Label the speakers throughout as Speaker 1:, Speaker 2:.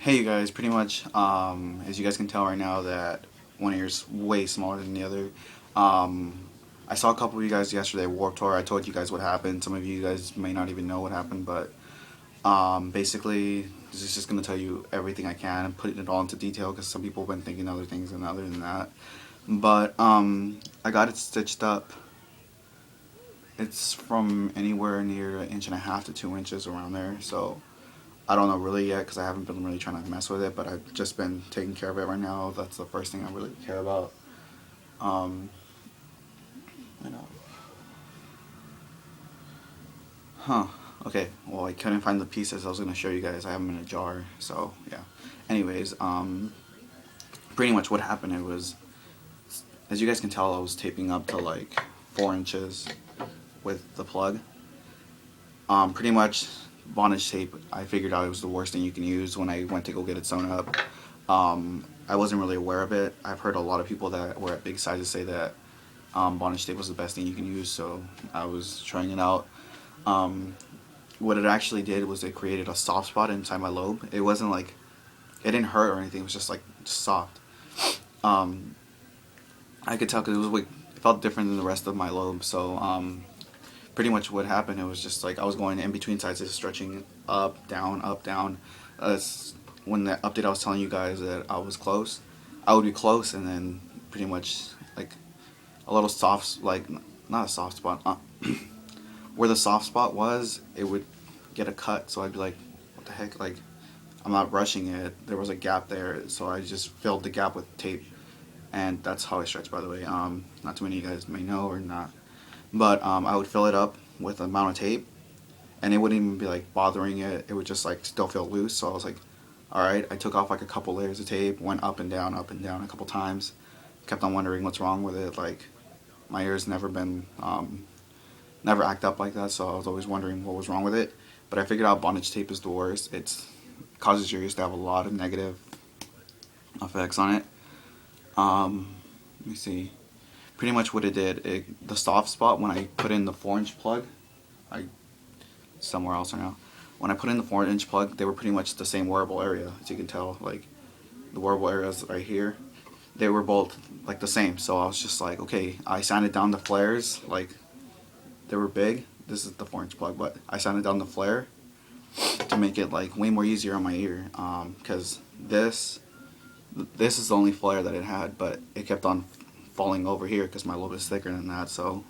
Speaker 1: Hey you guys, pretty much, as you guys can tell right now that one ear's way smaller than the other. I saw a couple of you guys yesterday at Warped Tour. I told you guys what happened. Some of you guys may not even know what happened, but basically, this is just going to tell you everything I can and putting it all into detail because some people have been thinking other things and other than that. But I got it stitched up. It's from anywhere near an inch and a half to 2 inches around there, so I don't know really yet because I haven't been really trying to mess with it, but I've just been taking care of it right now. That's the first thing I really care about. Um, you know. Huh. Okay. Well, I couldn't find the pieces I was gonna show you guys. I have them in a jar. So yeah. Anyways, pretty much what happened. It was, as you guys can tell, I was taping up to like 4 inches with the plug. Pretty much bondage tape. I figured out it was the worst thing you can use when I went to go get it sewn up. I wasn't really aware of it. I've heard a lot of people that were at big sizes say that bondage tape was the best thing you can use, so I was trying it out. Um, what it actually did was it created a soft spot inside my lobe. It wasn't like, it didn't hurt or anything. It was just like just soft. Um, I could tell because it was like, it felt different than the rest of my lobe. So pretty much what happened, it was just like I was going in between sides, just stretching up, down, up, down. When the update I was telling you guys that I was close, I would be close, and then pretty much like a little soft, like not a soft spot, where the soft spot was, it would get a cut. So I'd be like, what the heck? Like, I'm not rushing it. There was a gap there, so I just filled the gap with tape, and that's how I stretch. By the way, not too many of you guys may know or not, but I would fill it up with a amount of tape, and it wouldn't even be like bothering it. It would just like still feel loose. So I was like, all right. I took off like a couple layers of tape, went up and down a couple times. Kept on wondering what's wrong with it. Like my ears never act up like that, so I was always wondering what was wrong with it. But I figured out bondage tape is the worst. It causes your ears to have a lot of negative effects on it. Let me see. Pretty much what it did, the soft spot when I put in the 4 inch plug, I somewhere else right now. When I put in the 4 inch plug, they were pretty much the same wearable area, as you can tell. Like the wearable areas right here, they were both like the same. So I was just like, okay, I sanded down the flares, like they were big. This is the 4 inch plug, but I sanded down the flare to make it like way more easier on my ear. Because this is the only flare that it had, but it kept on falling over here because my lobe is thicker than that. So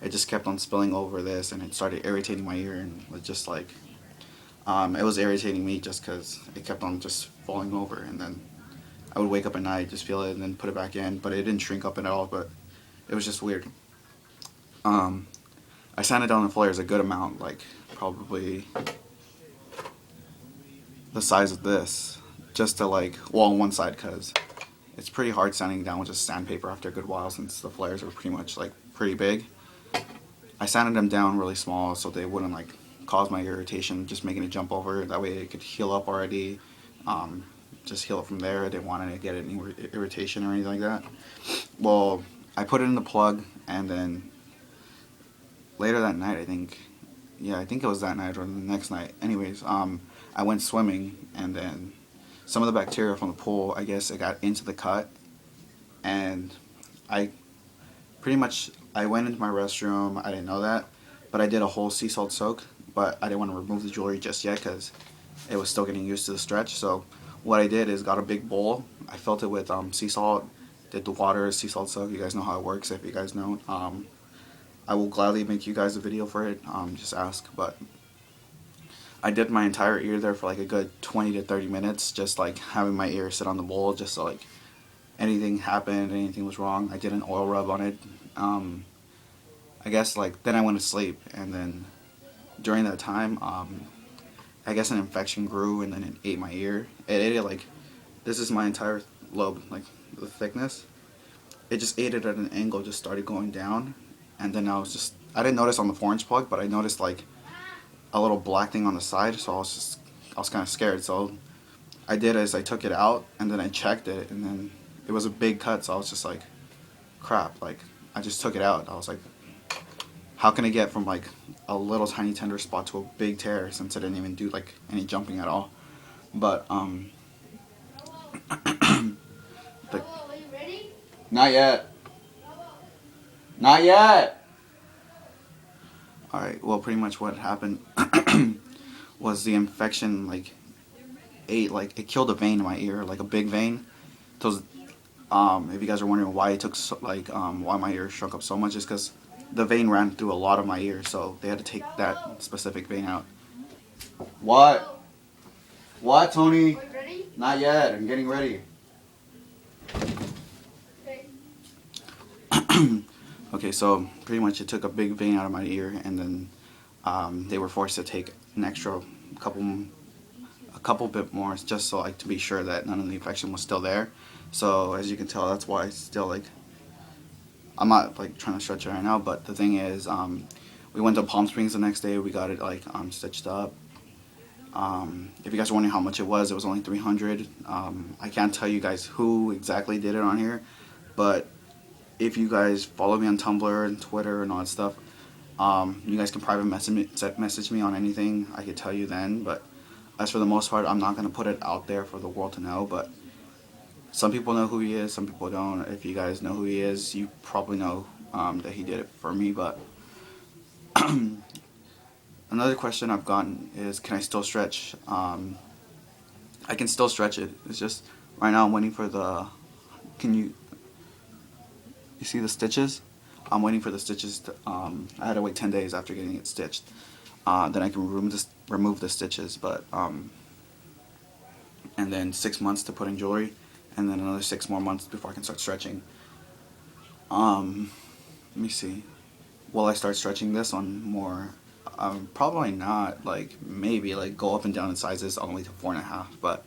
Speaker 1: it just kept on spilling over this, and it started irritating my ear, and it was just like it was irritating me just because it kept on just falling over, and then I would wake up at night, just feel it, and then put it back in. But it didn't shrink up at all. But it was just weird. Um, I sanded down the flares a good amount, like probably the size of this, just to like, well, on one side, because it's pretty hard sanding down with just sandpaper after a good while since the flares are pretty much like pretty big. I sanded them down really small so they wouldn't like cause my irritation, just making it jump over. That way it could heal up already. Um, just heal it from there. I didn't want to get any irritation or anything like that. Well, I put it in the plug, and then later that night, I think, yeah, I think it was that night or the next night. Anyways, I went swimming, and then some of the bacteria from the pool, I guess it got into the cut, and I pretty much, I went into my restroom. I didn't know that, but I did a whole sea salt soak, but I didn't want to remove the jewelry just yet because it was still getting used to the stretch. So what I did is got a big bowl. I filled it with sea salt, did the water, sea salt soak. You guys know how it works if you guys don't. I will gladly make you guys a video for it. Just ask. But I did my entire ear there for like a good 20 to 30 minutes, just like having my ear sit on the bowl, just so like anything happened, anything was wrong. I did an oil rub on it. I guess like then I went to sleep, and then during that time, I guess an infection grew, and then it ate my ear. It ate it like, this is my entire lobe, like the thickness. It just ate it at an angle, just started going down, and then I didn't notice on the 4 inch plug, but I noticed like a little black thing on the side, so I was kind of scared. So I did is I took it out, and then I checked it, and then it was a big cut, so I was just like, crap, like I just took it out. I was like, how can I get from like a little tiny tender spot to a big tear since I didn't even do like any jumping at all? But But not yet. Not yet. All right. Well, pretty much what happened was the infection like it killed a vein in my ear, like a big vein. Those if you guys are wondering why it took so, why my ear shrunk up so much, is because the vein ran through a lot of my ear, so they had to take that specific vein out. What? What, Tony? Not yet. I'm getting ready. Okay, so pretty much it took a big vein out of my ear, and then they were forced to take an extra a couple bit more, just so to be sure that none of the infection was still there. So as you can tell, that's why it's still I'm not trying to stretch it right now, but the thing is, we went to Palm Springs the next day. We got it stitched up. If you guys are wondering how much it was only $300. I can't tell you guys who exactly did it on here, but if you guys follow me on Tumblr and Twitter and all that stuff, you guys can private message me on anything. I could tell you then, but as for the most part, I'm not going to put it out there for the world to know, but some people know who he is, some people don't. If you guys know who he is, you probably know that he did it for me, but another question I've gotten is, can I still stretch? I can still stretch it. It's just, right now I'm waiting for you see the stitches? I'm waiting for the stitches to, I had to wait 10 days after getting it stitched. Then I can remove the stitches, but, and then 6 months to put in jewelry, and then another 6 more months before I can start stretching. Let me see. Will I start stretching this on more? Probably not. Maybe go up and down in sizes all the way to 4.5. But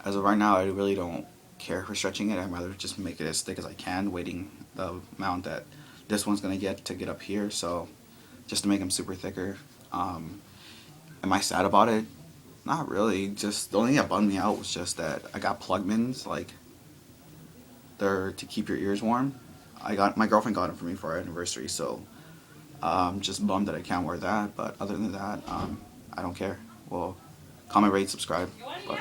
Speaker 1: as of right now, I really don't care for stretching it. I'd rather just make it as thick as I can, waiting the amount that this one's gonna get to get up here. So just to make them super thicker. Am I sad about it? Not really. Just the only thing that bummed me out was just that I got plugmins. They're to keep your ears warm. My girlfriend got them for me for our anniversary, so just bummed that I can't wear that. But other than that, I don't care. Well, comment, rate, subscribe. But